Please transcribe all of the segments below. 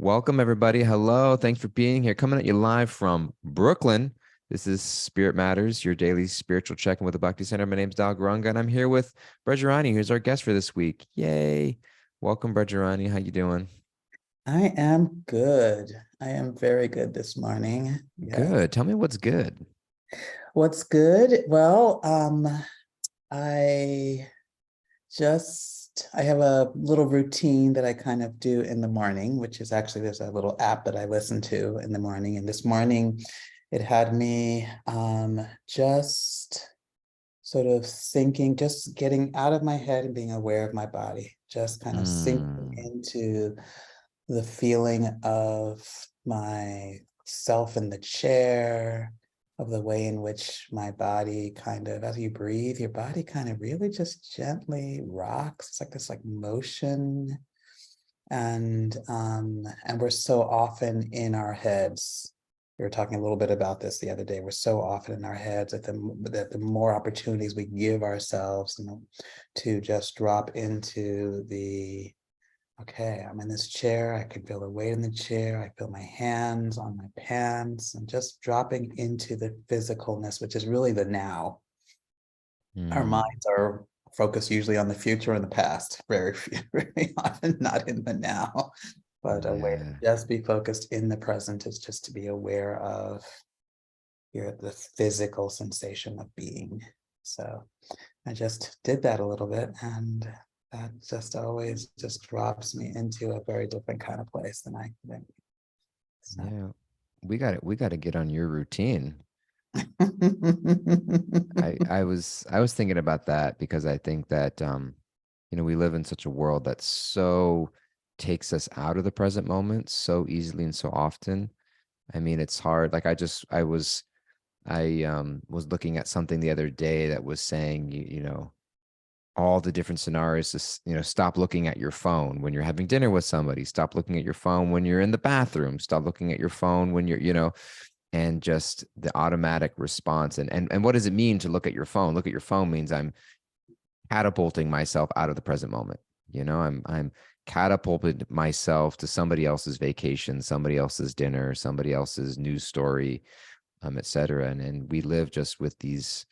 Welcome, everybody. Hello. Thanks for being here. Coming at you live from Brooklyn. This is Spirit Matters, your daily spiritual check-in with the Bhakti Center. My name's Dal Guranga, and I'm here with Brejrani, who's our guest for this week. Yay. Welcome, Brejrani. How you doing? I am good. I am very good this morning. Yes. Good. Tell me what's good. What's good? Well, I I have a little routine that I kind of do in the morning, which is actually there's a little app that I listen to in the morning. And this morning it had me just sort of sinking, just getting out of my head and being aware of my body, just kind of sinking Mm, into the feeling of myself in the chair, of the way in which my body kind of, as you breathe, your body kind of really just gently rocks. It's like this like motion. And we're so often in our heads. We were talking a little bit about this the other day. We're so often in our heads that the more opportunities we give ourselves, to just drop into the okay, I'm in this chair. I can feel the weight in the chair. I feel my hands on my pants and just dropping into the physicalness, which is really the now. Our mm. minds are focused usually on the future and the past, very often not in the now. But a way to Yeah. just be focused in the present is just to be aware of the physical sensation of being. So I just did that a little bit, and that just always just drops me into a very different kind of place than I think. So. Yeah. We got to get on your routine. I was thinking about that because I think that we live in such a world that so takes us out of the present moment so easily and so often. I mean, it's hard. Like I was looking at something the other day that was saying all the different scenarios to stop looking at your phone when you're having dinner with somebody, stop looking at your phone when you're in the bathroom, stop looking at your phone when you're and just the automatic response. And what does it mean to look at your phone? Look at your phone means I'm catapulting myself out of the present moment. I'm catapulted myself to somebody else's vacation, somebody else's dinner, somebody else's news story, et cetera. And we live just with these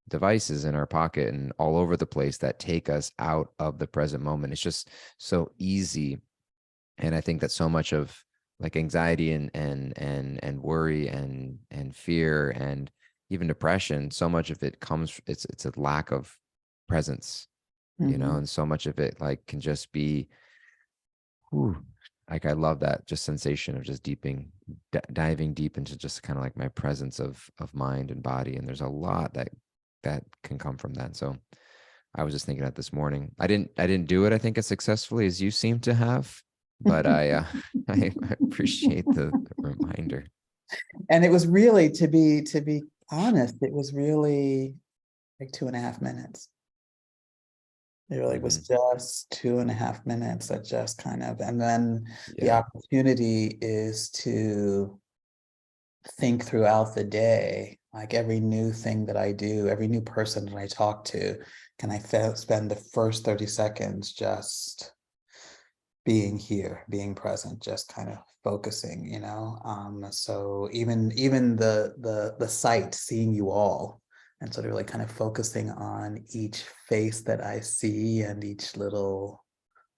devices in our pocket and all over the place that take us out of the present moment. It's just so easy. And I think that so much of like anxiety and worry and fear and even depression, so much of it comes, it's a lack of presence, Mhm. and so much of it like can just be, whew, like I love that just sensation of just diving deep into just kind of like my presence of mind and body. And there's a lot that can come from that. So I was just thinking that this morning. I didn't do it, I think, as successfully as you seem to have, but I appreciate the reminder. And it was really, to be honest, it was really like 2.5 minutes. It really was Hmm. just 2.5 minutes that just kind of, and then the Yeah. opportunity is to think throughout the day, like every new thing that I do, every new person that I talk to, can I spend the first 30 seconds just being here, being present, just kind of focusing. So even the sight, seeing you all, and sort of really kind of focusing on each face that I see and each little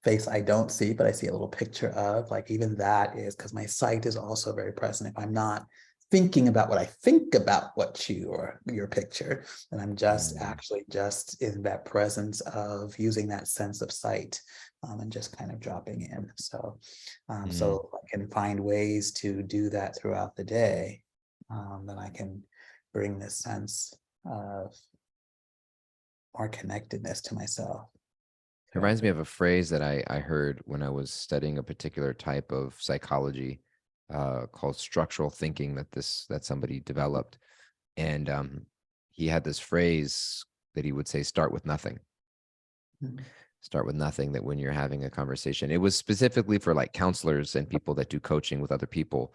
face I don't see, but I see a little picture of, like, even that is because my sight is also very present. If I'm not thinking about what I think about what you or your picture, then I'm just Mm, actually just in that presence of using that sense of sight, and just kind of dropping in. mm. So I can find ways to do that throughout the day, then I can bring this sense of more connectedness to myself It throughout reminds the me day. of a phrase that I heard when I was studying a particular type of psychology called structural thinking that somebody developed. And he had this phrase that he would say, start with nothing. Mhm. Start with nothing. That when you're having a conversation, it was specifically for like counselors and people that do coaching with other people.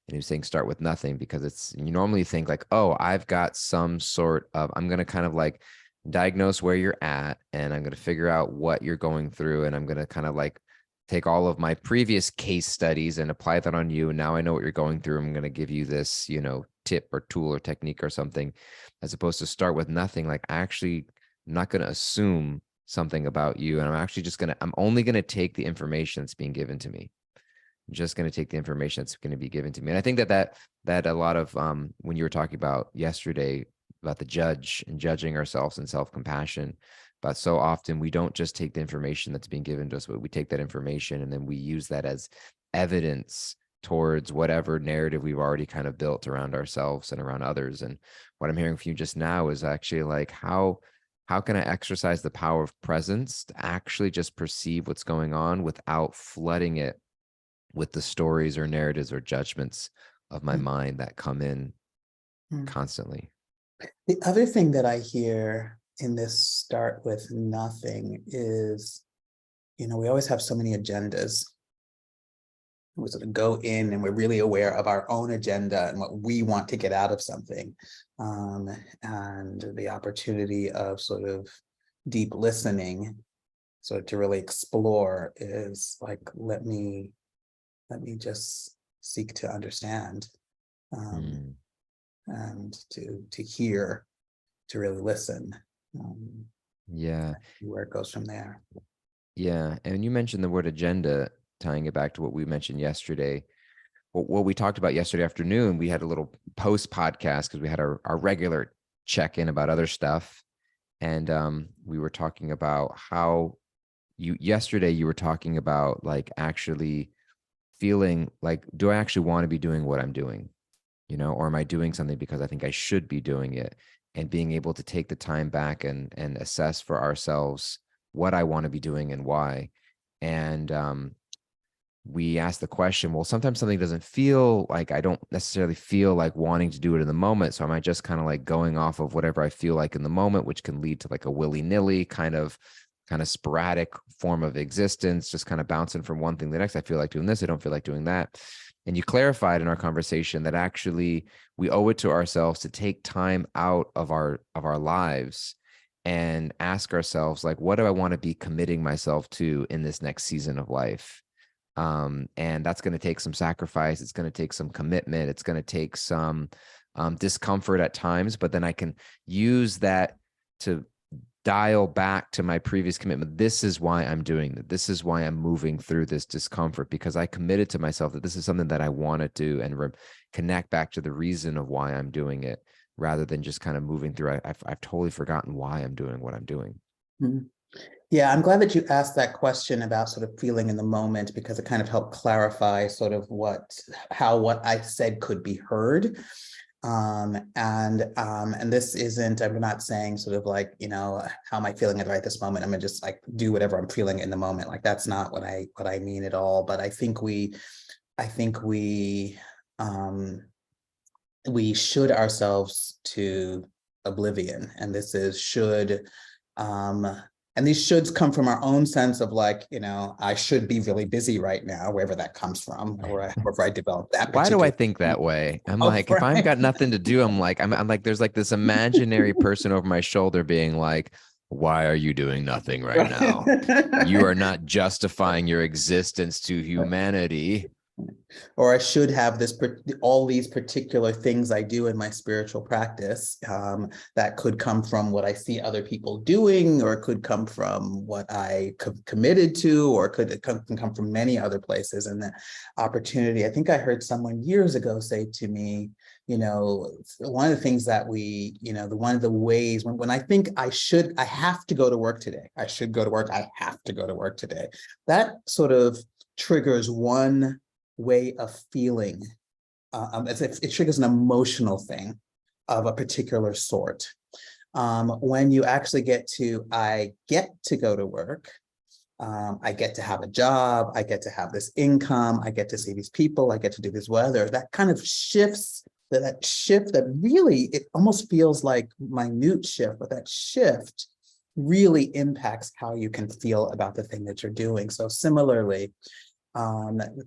And he was saying, start with nothing, because you normally think like, oh, I've got some sort of, I'm going to kind of like diagnose where you're at, and I'm going to figure out what you're going through. And I'm going to kind of like take all of my previous case studies and apply that on you. And now I know what you're going through. I'm going to give you this, tip or tool or technique or something, as opposed to start with nothing. Like, I'm not going to assume something about you. And I'm only going to take the information that's being given to me. I'm just going to take the information that's going to be given to me. And I think that a lot of, when you were talking about yesterday about the judge and judging ourselves and self-compassion, but so often we don't just take the information that's being given to us, but we take that information and then we use that as evidence towards whatever narrative we've already kind of built around ourselves and around others. And what I'm hearing from you just now is actually like, how can I exercise the power of presence to actually just perceive what's going on without flooding it with the stories or narratives or judgments of my Mm. mind that come in Mm. constantly. The other thing that I hear in this start with nothing is, we always have so many agendas. We sort of go in and we're really aware of our own agenda and what we want to get out of something. And the opportunity of sort of deep listening, sort of to really explore, is like, let me just seek to understand, Mm, and to hear, to really listen, um, yeah. where it goes from there. Yeah. And you mentioned the word agenda, tying it back to what we mentioned yesterday. What we talked about yesterday afternoon, we had a little post podcast because we had our regular check in about other stuff. And we were talking about how yesterday you were talking about like actually feeling like, do I actually want to be doing what I'm doing? Or am I doing something because I think I should be doing it? And being able to take the time back and assess for ourselves what I want to be doing and why. And we asked the question, well, sometimes something doesn't feel like, I don't necessarily feel like wanting to do it in the moment. So am I just kind of like going off of whatever I feel like in the moment, which can lead to like a willy-nilly kind of sporadic form of existence, just kind of bouncing from one thing to the next. I feel like doing this, I don't feel like doing that. And you clarified in our conversation that actually we owe it to ourselves to take time out of our lives and ask ourselves, like, what do I want to be committing myself to in this next season of life? And that's going to take some sacrifice. It's going to take some commitment. It's going to take some discomfort at times, but then I can use that to dial back to my previous commitment. This is why I'm doing that. This is why I'm moving through this discomfort, because I committed to myself that this is something that I want to do, and connect back to the reason of why I'm doing it, rather than just kind of moving through. I've totally forgotten why I'm doing what I'm doing. Mhm. Yeah, I'm glad that you asked that question about sort of feeling in the moment, because it kind of helped clarify sort of how what I said could be heard. And this isn't, I'm not saying sort of like, how am I feeling at right this moment? I'm gonna just like do whatever I'm feeling in the moment. Like, that's not what I mean at all. But I think we should ourselves to oblivion. And this is should, and these shoulds come from our own sense of like, I should be really busy right now, wherever that comes from, or wherever I developed that Why do I particular think that way? I'm of, like, if I've right? got nothing to do, I'm like, there's like this imaginary person over my shoulder being like, why are you doing nothing right now? You are not justifying your existence to humanity. Or I should have all these particular things I do in my spiritual practice, that could come from what I see other people doing, or it could come from what I committed to, or can come from many other places. And the opportunity, I think I heard someone years ago say to me, one of the things that one of the ways when I think I have to go to work today, I should go to work, I have to go to work today, that sort of triggers one way of feeling. It triggers an emotional thing of a particular sort. When you actually I get to go to work, I get to have a job, I get to have this income, I get to see these people, I get to do this weather, that kind of shifts, that shift that really, it almost feels like minute shift, but that shift really impacts how you can feel about the thing that you're doing. So similarly,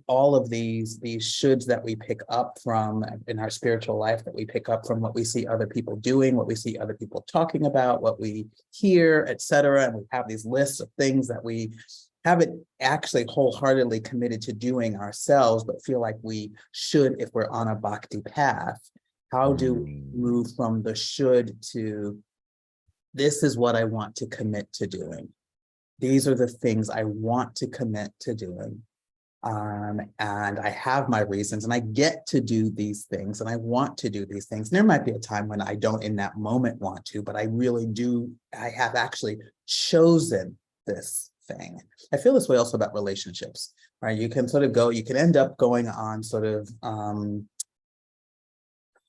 all of these shoulds that we pick up from in our spiritual life, that we pick up from what we see other people doing, what we see other people talking about, what we hear, etc. And we have these lists of things that we haven't actually wholeheartedly committed to doing ourselves, but feel like we should if we're on a bhakti path. How do we Mm, move from the should to this is what I want to commit to doing? These are the things I want to commit to doing. And I have my reasons and I get to do these things and I want to do these things. And there might be a time when I don't in that moment want to, but I really do. I have actually chosen this thing. I feel this way also about relationships, right? You can sort of go, you can end up going on sort of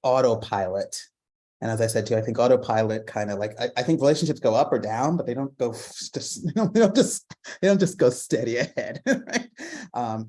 autopilot. And as I said too, I think autopilot kind of like I think relationships go up or down, but they don't go just they don't just go steady ahead, right?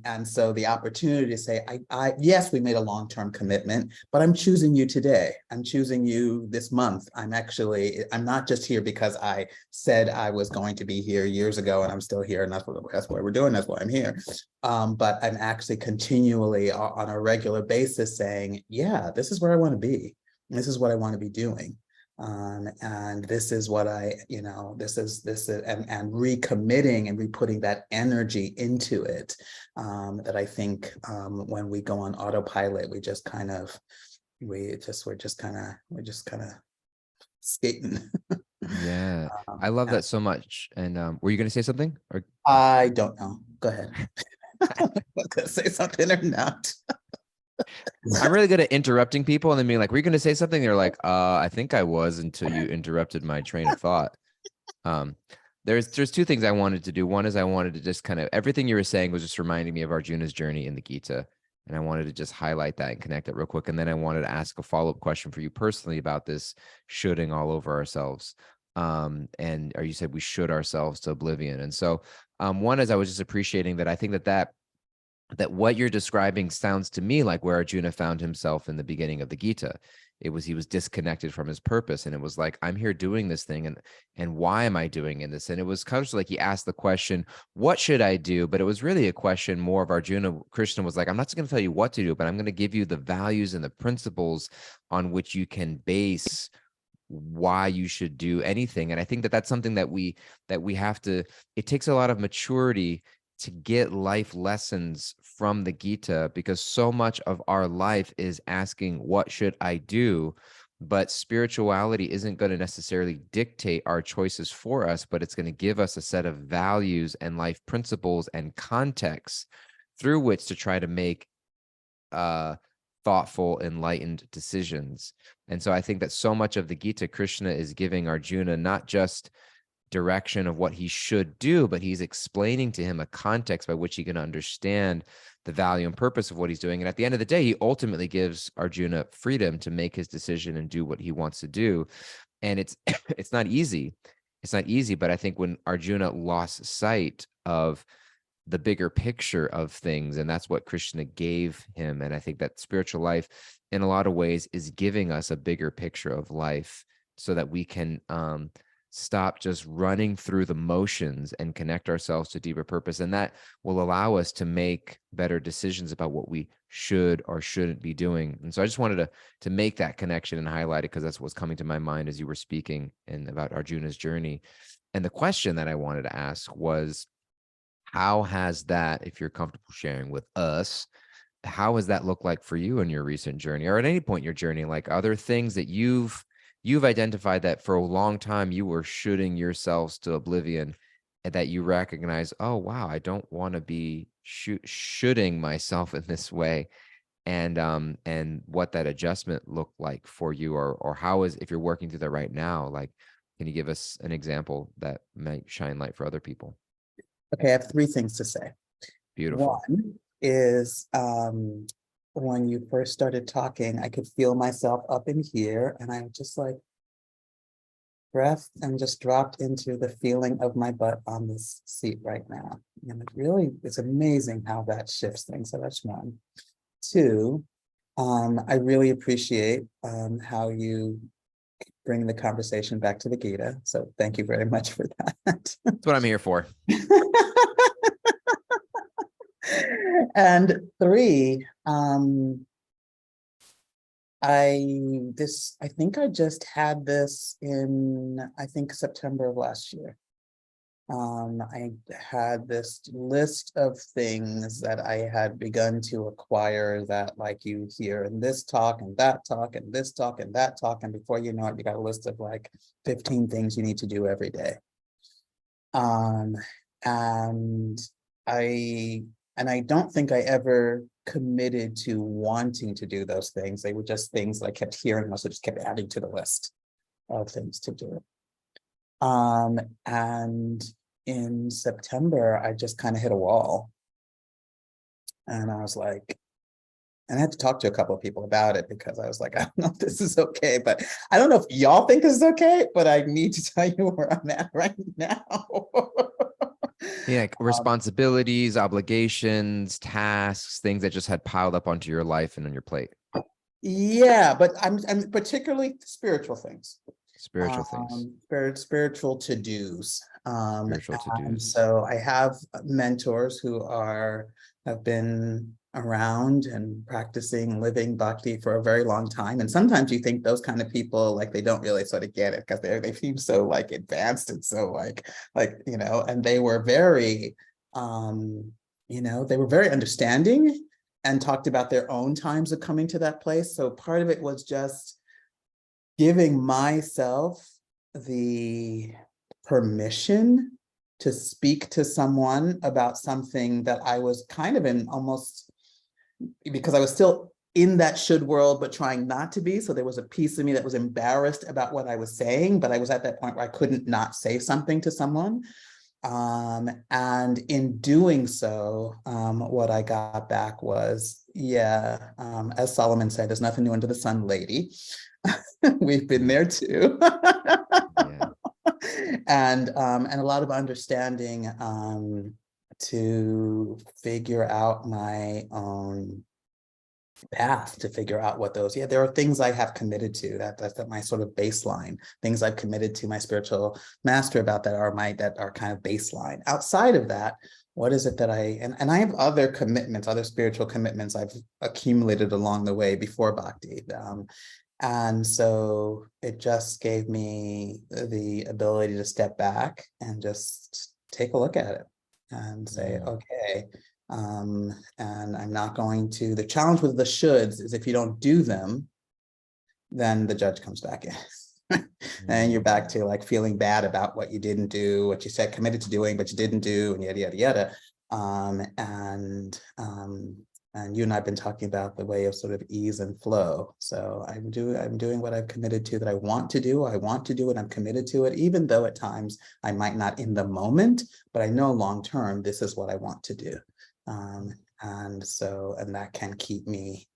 And so the opportunity to say, I yes, we made a long-term commitment, but I'm choosing you today. I'm choosing you this month. I'm not just here because I said I was going to be here years ago, and I'm still here, and that's what we're doing. That's why I'm here. But I'm actually continually on a regular basis saying, yeah, this is where I want to be. This is what I want to be doing. And this is what this is, and recommitting and re-putting that energy into it. That I think when we go on autopilot, we're just kind of skating. yeah, I love And that so much. And were you going to say something? Or I don't know. Go ahead. I'm gonna say something or not. I'm really good at interrupting people and then being like, "Were you going to say something?" They're like, I think I was," until you interrupted my train of thought. Um, there's two things I wanted to do. One is I wanted to just kind of everything you were saying was just reminding me of Arjuna's journey in the Gita, and I wanted to just highlight that and connect it real quick. And then I wanted to ask a follow-up question for you personally about this shoulding all over ourselves. Or you said we should ourselves to oblivion. And so, one is I was just appreciating that I think that what you're describing sounds to me like where Arjuna found himself in the beginning of the Gita. He was disconnected from his purpose, and it was like, I'm here doing this thing, and why am I doing in this? And it was kind of like he asked the question, what should I do? But it was really a question more of Arjuna. Krishna was like, I'm not just going to tell you what to do, but I'm going to give you the values and the principles on which you can base why you should do anything. And I think that that's something that we have to, it takes a lot of maturity to get life lessons from the Gita, because so much of our life is asking, what should I do? But spirituality isn't going to necessarily dictate our choices for us, but it's going to give us a set of values and life principles and contexts through which to try to make uh thoughtful, enlightened decisions. And so I think that so much of the Gita, Krishna is giving Arjuna not just direction of what he should do, but he's explaining to him a context by which he can understand the value and purpose of what he's doing. And at the end of the day, he ultimately gives Arjuna freedom to make his decision and do what he wants to do. And it's it's not easy. It's not easy, but I think when Arjuna lost sight of the bigger picture of things, and that's what Krishna gave him. And I think that spiritual life in a lot of ways is giving us a bigger picture of life so that we can stop just running through the motions and connect ourselves to deeper purpose. And that will allow us to make better decisions about what we should or shouldn't be doing. And so I just wanted to make that connection and highlight it, because that's what's coming to my mind as you were speaking and about Arjuna's journey. And the question that I wanted to ask was, how has that, if you're comfortable sharing with us, how has that looked like for you in your recent journey, or at any point in your journey? Like, are there things that you've identified that for a long time you were shooting yourselves to oblivion, and that you recognize, oh wow, I don't want to be shooting myself in this way, and what that adjustment looked like for you, or how is, if you're working through that right now, like, can you give us an example that might shine light for other people? Okay, I have three things to say. Beautiful. One is when you first started talking, I could feel myself up in here, and I just like breath and just dropped into the feeling of my butt on this seat right now. And it really, it's amazing how that shifts things. So that's one. Two, I really appreciate how you bring the conversation back to the Gita. So thank you very much for that. That's what I'm here for. And three, I think I just had this in, I think, September of last year. I had this list of things that I had begun to acquire that like you hear in this talk and that talk and this talk and that talk. And before you know it, you got a list of like 15 things you need to do every day. Um, and I and I don't think I ever committed to wanting to do those things. They were just things that I kept hearing, so just kept adding to the list of things to do. And in September, I just kind of hit a wall. And I was like, and I had to talk to a couple of people about it because I was like, I don't know if this is okay, but I don't know if y'all think this is okay, but I need to tell you where I'm at right now. Yeah, Um, responsibilities, obligations, tasks, things that just had piled up onto your life and on your plate. yeah, but I'm particularly spiritual things. Spiritual things, Spiritual to-dos. spiritual And to-dos. so I have mentors who have been around and practicing living bhakti for a very long time. And sometimes you think those kind of people, like they don't really sort of get it because they seem so like advanced and so and they were very they were very understanding and talked about their own times of coming to that place. So part of it was just giving myself the permission to speak to someone about something that I was kind of in almost because I was still in that should world, but trying not to be. So there was a piece of me that was embarrassed about what I was saying, but I was at that point where I couldn't not say something to someone. And in doing so, what I got back was, yeah, as Solomon said, there's nothing new under the sun, lady. We've been Mm, there too. yeah. And a lot of understanding to figure out my own path, to figure out what those, yeah, there are things I have committed to that's my sort of baseline, things I've committed to my spiritual master about that are kind of baseline. Outside of that, what is it that and I have other commitments, other spiritual commitments I've accumulated along the way before bhakti. And so it just gave me the ability to step back and just take a look at it and say, Mm, okay, and I'm not going to, the challenge with the shoulds is if you don't do them, then the judge comes back in. And you're back mm. to like feeling bad about what you didn't do, what you said committed to doing, but you didn't do, and yada, yada, yada. Um, and um, and you and I've been talking about the way of sort of ease and flow. So I'm doing what I've committed to that I want to do. I want to do it. I'm committed to it, even though at times I might not in the moment, but I know long term, this is what I want to do. And that can keep me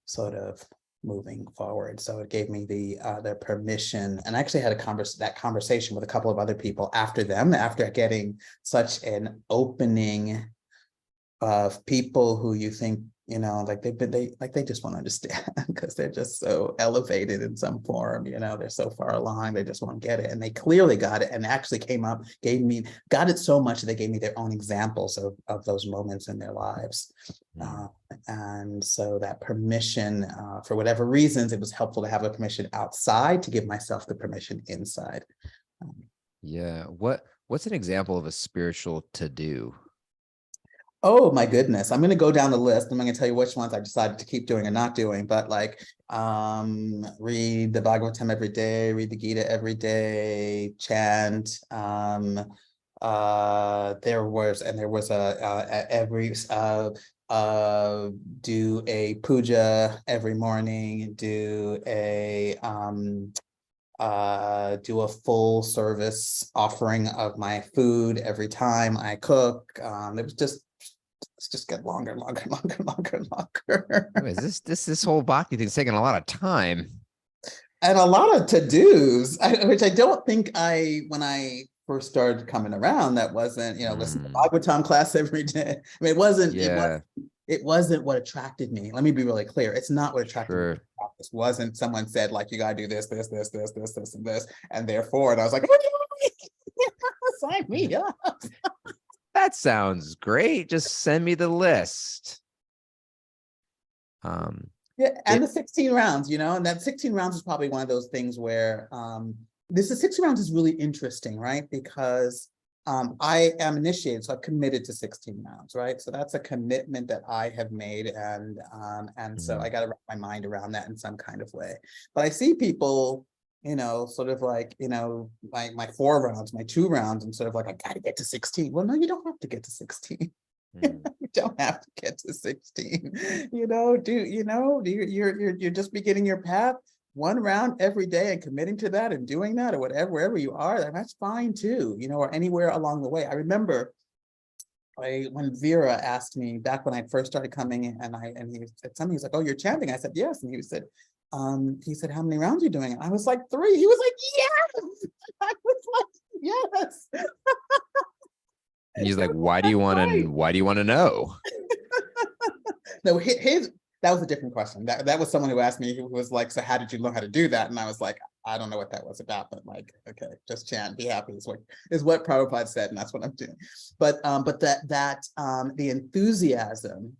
sort of moving forward. So it gave me the permission, and I actually had that conversation with a couple of other people after them, after getting such an opening of people who you think, like they just want to understand because they're just so elevated in some form, they're so far along, they just won't get it. And they clearly got it and actually got it so much that they gave me their own examples of those moments in their lives. Mm. Uh, and so that permission, for whatever reasons, it was helpful to have a permission outside to give myself the permission inside. Um, Yeah. What's an example of a spiritual to do? Oh my goodness. I'm going to go down the list. I'm going to tell you which ones I decided to keep doing and not doing, but like read the Bhagavatam every day, read the Gita every day, chant. There was every do a puja every morning, do a full service offering of my food every time I cook. It was just Let's just get longer and longer and longer and longer and longer. Wait, is this whole bhakti thing's taking a lot of time? And a lot of to-dos, which I don't think when I first started coming around, that wasn't, listen to Mm, Bhagavatam class every day. I mean, yeah, it wasn't what attracted me. Let me be really clear. It's not what attracted me. sure. This wasn't someone said like, you gotta do this, this, this, this, this, this, and this. And therefore, and I was like, sign me up. That sounds great. Just send me the list. Um, Yeah, and it the 16 rounds, and that 16 rounds is probably one of those things where 16 rounds is really interesting, right? Because I am initiated, so I've committed to 16 rounds, right? So that's a commitment that I have made, and so Mhm. I got to wrap my mind around that in some kind of way. But I see people, sort of like, my 4 rounds, my 2 rounds, and sort of like, I got to get to 16. Well, no, you don't have to get to 16. Mhm. You don't have to get to 16. You're just beginning your path 1 round every day and committing to that and doing that or whatever, wherever you are, that's fine too, or anywhere along the way. I remember when Vera asked me back when I first started coming in, and he said something, he's like, "Oh, you're chanting." I said, "Yes." And he said, "How many rounds are you doing?" And I was like, "3." He was like, "Yes." I was like, "Yes." He's like, That's right. why do you want to know? No, his that was a different question. That was someone who asked me, who was like, "So how did you learn how to do that?" And I was like, "I don't know what that was about, but like, okay, just chant, be happy," is what Prabhupada said, and that's what I'm doing. But the enthusiasm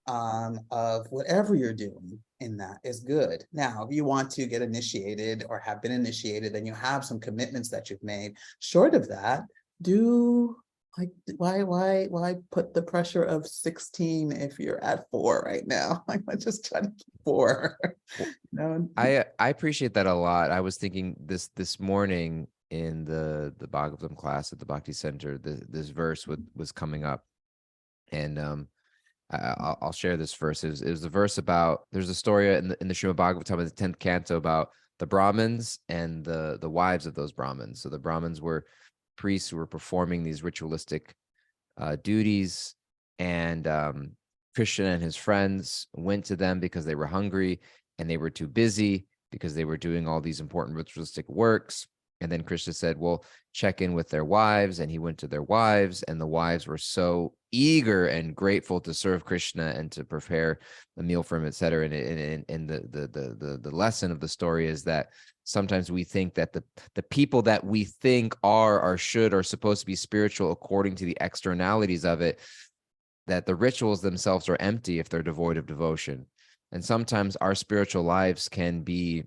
of whatever you're doing in that is good. Now, if you want to get initiated or have been initiated, then you have some commitments that you've made. Short of that, do like why put the pressure of 16 if you're at 4 right now? Like, let's just try to keep 4. Well, No. I appreciate that a lot. I was thinking this morning in the Bhagavatam class at the Bhakti Center, this verse was coming up, and I'll share this verse. It was the verse about, there's a story in the Srimad Bhagavatam in the 10th canto about the Brahmins and the wives of those Brahmins. So the Brahmins were priests who were performing these ritualistic duties, and Krishna and his friends went to them because they were hungry and they were too busy because they were doing all these important ritualistic works. And then Krishna said, well, check in with their wives. And he went to their wives, and the wives were so eager and grateful to serve Krishna and to prepare a meal for him, etc. And the lesson of the story is that sometimes we think that the people that we think are or should or supposed to be spiritual according to the externalities of it, that the rituals themselves are empty if they're devoid of devotion. And sometimes our spiritual lives can be,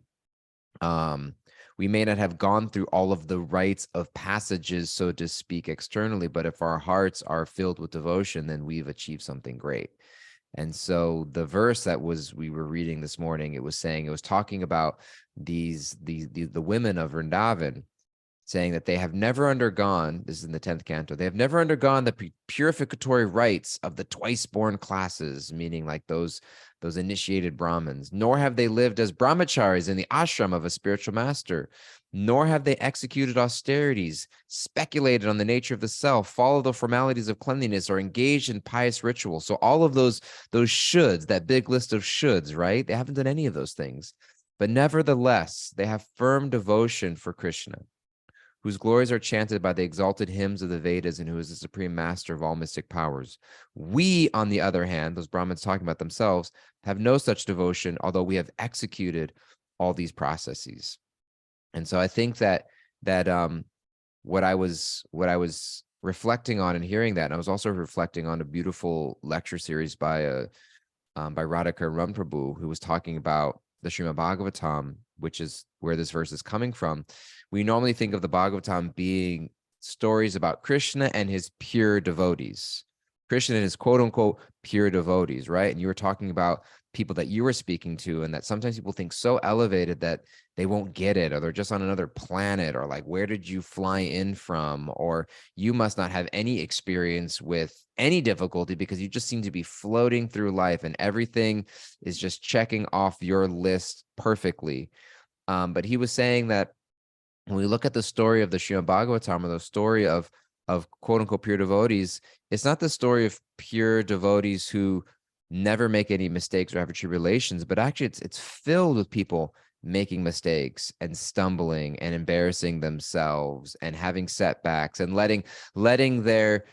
we may not have gone through all of the rites of passages, so to speak, externally, but if our hearts are filled with devotion, then we've achieved something great. And so the verse that we were reading this morning, it was talking about the women of Vrindavan, saying that they have never undergone, this is in the 10th canto, they have never undergone the purificatory rites of the twice-born classes, meaning like those initiated Brahmins, nor have they lived as brahmacharis in the ashram of a spiritual master, nor have they executed austerities, speculated on the nature of the self, followed the formalities of cleanliness, or engaged in pious rituals. So all of those shoulds, that big list of shoulds, right? They haven't done any of those things. But nevertheless, they have firm devotion for Krishna, whose glories are chanted by the exalted hymns of the Vedas, and who is the supreme master of all mystic powers. We, on the other hand, those Brahmins talking about themselves, have no such devotion, although we have executed all these processes. And so I think that what I was reflecting on and hearing that, and I was also reflecting on a beautiful lecture series by Radhika Ramprabhu, who was talking about the Srimad Bhagavatam, which is where this verse is coming from. We normally think of the Bhagavatam being stories about Krishna and his pure devotees, Krishna and his quote unquote pure devotees, right? And you were talking about people that you were speaking to, and that sometimes people think so elevated that they won't get it, or they're just on another planet, or like, where did you fly in from? Or you must not have any experience with any difficulty because you just seem to be floating through life and everything is just checking off your list perfectly. But he was saying that when we look at the story of the Srimad Bhagavatam, or the story of quote unquote pure devotees, it's not the story of pure devotees who never make any mistakes or have tribulations, but actually it's filled with people making mistakes and stumbling and embarrassing themselves and having setbacks and letting their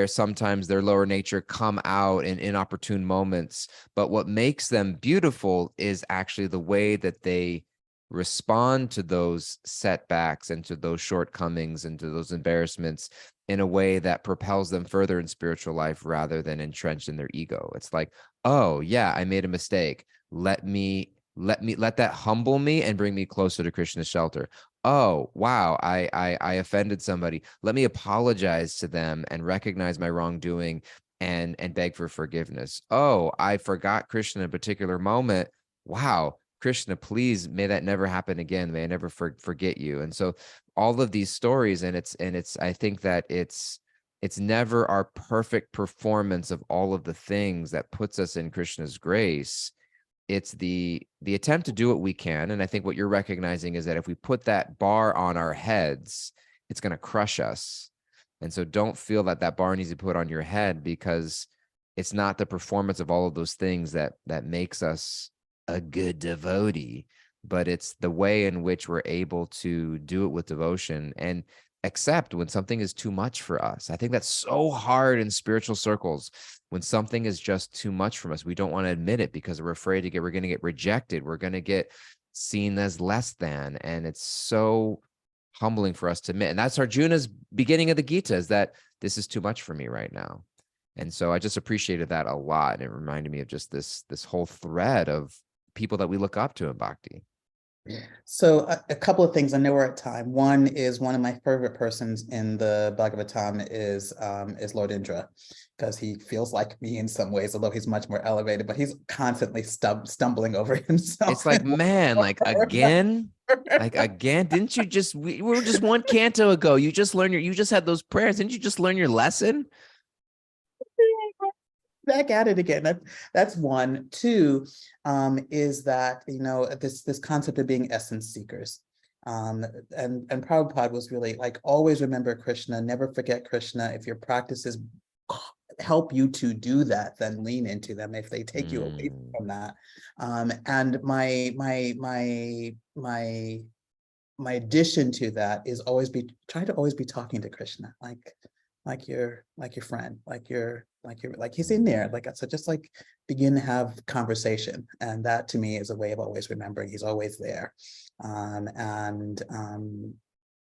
sometimes their lower nature come out in inopportune moments. But what makes them beautiful is actually the way that they respond to those setbacks and to those shortcomings and to those embarrassments in a way that propels them further in spiritual life rather than entrenched in their ego. It's like, oh yeah, I made a mistake. Let that humble me and bring me closer to Krishna's shelter. oh, wow, I offended somebody. Let me apologize to them and recognize my wrongdoing and beg for forgiveness. Oh, I forgot Krishna in a particular moment. Wow, Krishna, please may that never happen again. May I never forget you. And so all of these stories, and it's I think that it's never our perfect performance of all of the things that puts us in Krishna's grace. It's the attempt to do what we can, and I think what you're recognizing is that if we put that bar on our heads, it's going to crush us. And so don't feel that that bar needs to be put on your head, because it's not the performance of all of those things that makes us a good devotee, but it's the way in which we're able to do it with devotion and accept when something is too much for us. I think that's so hard in spiritual circles. When something is just too much from us, we don't want to admit it because we're afraid we're going to get rejected. We're going to get seen as less than. And it's so humbling for us to admit. And that's Arjuna's beginning of the Gita, is that this is too much for me right now. And so I just appreciated that a lot. And it reminded me of just this whole thread of people that we look up to in bhakti. So a couple of things. I know we're at time. One is, one of my favorite persons in the Bhagavatam is Lord Indra, because he feels like me in some ways, although he's much more elevated, but he's constantly stumbling over It's himself. like, man, like again, didn't you just, we were just one canto ago. You just you just had those prayers. Didn't you just learn your lesson? Back at it again. That's one. Two, is that, this concept of being essence seekers. And Prabhupada was really like, always remember Krishna, never forget Krishna. If your practices help you to do that, then lean into them. If they take you away from that, and my addition to that is try to always be talking to Krishna, like your friend, like he's in there. Like, so just like begin to have conversation. And that to me is a way of always remembering he's always there. And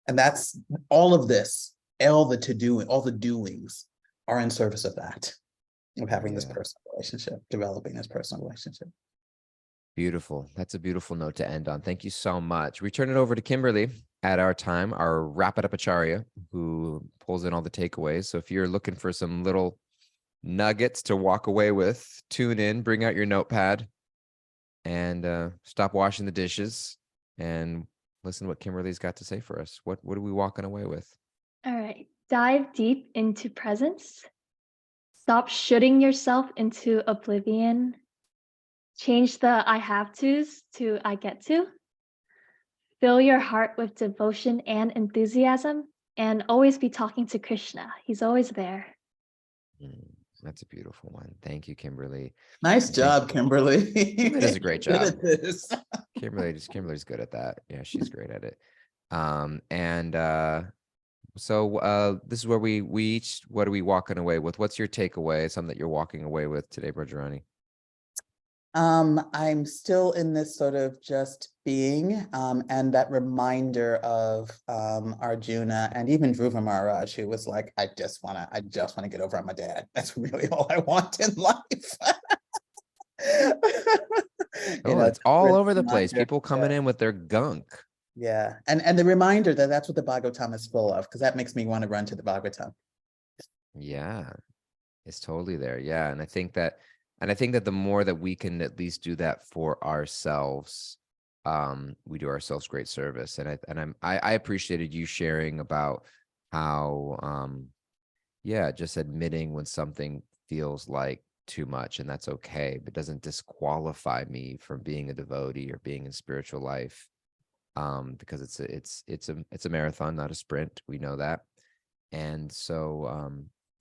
that's all of this, all the doings are in service of that, of having this Yeah. personal relationship, developing this personal relationship. Beautiful. That's a beautiful note to end on. Thank you so much. We turn it over to Kimberly at our time, our Wrap It Up Acharya, who pulls in all the takeaways. So if you're looking for some little nuggets to walk away with, tune in, bring out your notepad, and stop washing the dishes and listen to what Kimberly's got to say for us. What are we walking away with? All right. Dive deep into presence. Stop shooting yourself into oblivion. Change the I have to's to I get to. Fill your heart with devotion and enthusiasm, and always be talking to Krishna. He's always there. That's a beautiful one. Thank you, Kimberly. Nice job, Kimberly. Kimberly does a great Good job. at this. Kimberly's good at that. Yeah, she's great at it. This is where we each, what are we walking away with? What's your takeaway? Something that you're walking away with today, Brajarani? I'm still in this sort of just being, and that reminder of Arjuna and even Dhruva Maharaj, who was like, I just want to get over on my dad. That's really all I want in life. It's all over the place. Reminder, People coming in with their gunk. yeah. And the reminder that that's what the Bhagavatam is full of, because that makes me want to run to the Bhagavatam. Yeah, it's totally there. Yeah. And I think that the more that we can at least do that for ourselves, we do ourselves great service. And I appreciated you sharing about how, just admitting when something feels like too much, and that's okay, but doesn't disqualify me from being a devotee or being in spiritual life. Because it's a marathon, not a sprint. We know that. And so,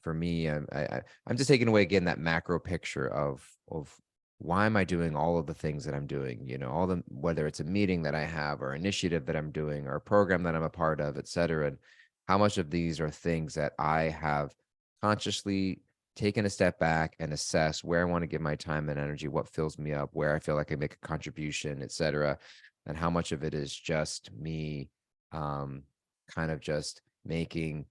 for me, I'm just taking away again that macro picture of why am I doing all of the things that I'm doing? Whether it's a meeting that I have or initiative that I'm doing or a program that I'm a part of, et cetera. And how much of these are things that I have consciously taken a step back and assess where I want to give my time and energy, what fills me up, where I feel like I make a contribution, et cetera. And how much of it is just me, kind of just making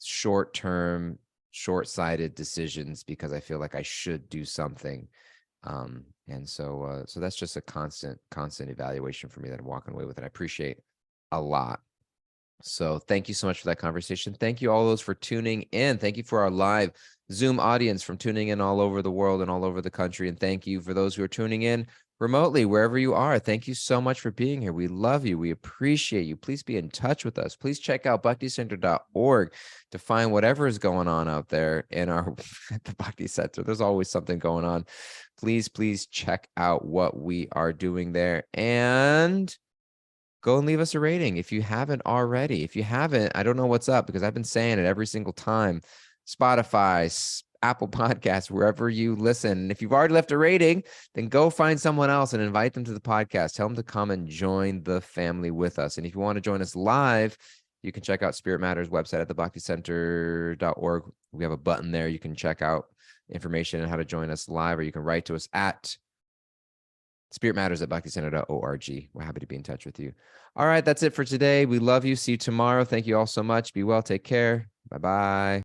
short-term, short-sighted decisions because I feel like I should do something. And so that's just a constant evaluation for me that I'm walking away with. And I appreciate a lot. So thank you so much for that conversation. Thank you all those for tuning in. Thank you for our live Zoom audience from tuning in all over the world and all over the country. And thank you for those who are tuning in remotely, wherever you are. Thank you so much for being here. We love you. We appreciate you. Please be in touch with us. Please check out bhakticenter.org to find whatever is going on out there in our at the Bhakti Center. There's always something going on. Please check out what we are doing there. And go and leave us a rating if you haven't already. If you haven't, I don't know what's up because I've been saying it every single time. Spotify, Apple Podcasts, wherever you listen. And if you've already left a rating, then go find someone else and invite them to the podcast. Tell them to come and join the family with us. And if you want to join us live, you can check out Spirit Matters website at thebhakticenter.org. We have a button there. You can check out information on how to join us live, or you can write to us at spiritmatters@bhakticenter.org. We're happy to be in touch with you. All right, that's it for today. We love you. See you tomorrow. Thank you all so much. Be well. Take care. Bye-bye.